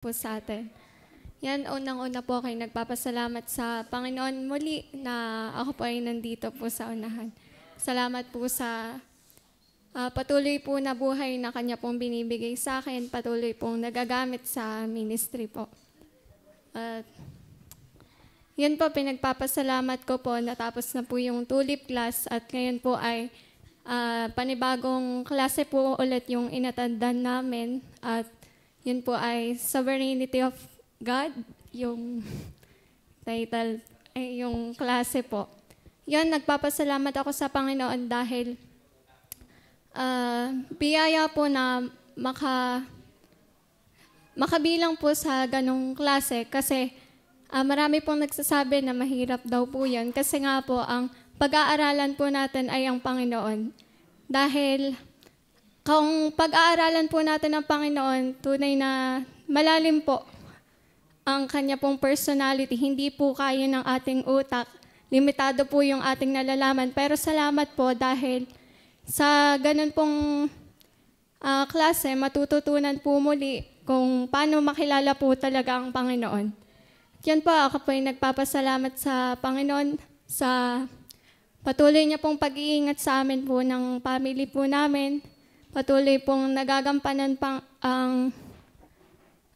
po sa atin. Yan, unang-una po kayo nagpapasalamat sa Panginoon muli na ako po ay nandito po sa unahan. Salamat po sa patuloy po na buhay na Kanya pong binibigay sa akin, patuloy pong nagagamit sa ministry po. At yun po, pinagpapasalamat ko po, natapos na po yung tulip class at ngayon po ay panibagong klase po ulit yung inatandan namin at yun po ay Sovereignty of God, yung title, ay yung klase po. Yun, nagpapasalamat ako sa Panginoon dahil biyaya po na makabilang po sa ganong klase kasi marami pong nagsasabi na mahirap daw po yun kasi nga po ang pag-aaralan po natin ay ang Panginoon. Dahil kung pag-aaralan po natin ang Panginoon, tunay na malalim po ang Kanya pong personality. Hindi po kaya ng ating utak. Limitado po yung ating nalalaman. Pero salamat po dahil sa ganun pong klase, matututunan po muli kung paano makilala po talaga ang Panginoon. Yan po, ako po ay nagpapasalamat sa Panginoon sa patuloy niya pong pag-iingat sa amin po ng family po namin. Patuloy pong nagagampanan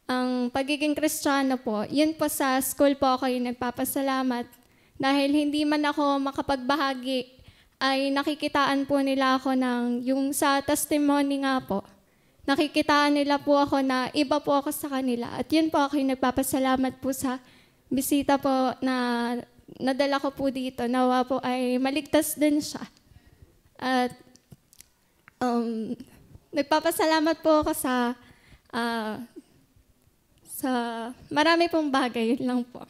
ang pagiging Kristiyano po. Yun po sa school po ako yung nagpapasalamat. Dahil hindi man ako makapagbahagi, ay nakikitaan po nila ako ng yung sa testimony nga po. Nakikitaan nila po ako na iba po ako sa kanila. At yun po ako yung nagpapasalamat po sa bisita po na nadala ko po dito. Nawa po ay maligtas din siya. At nagpapasalamat po ako sa marami pong bagay. Yun lang po.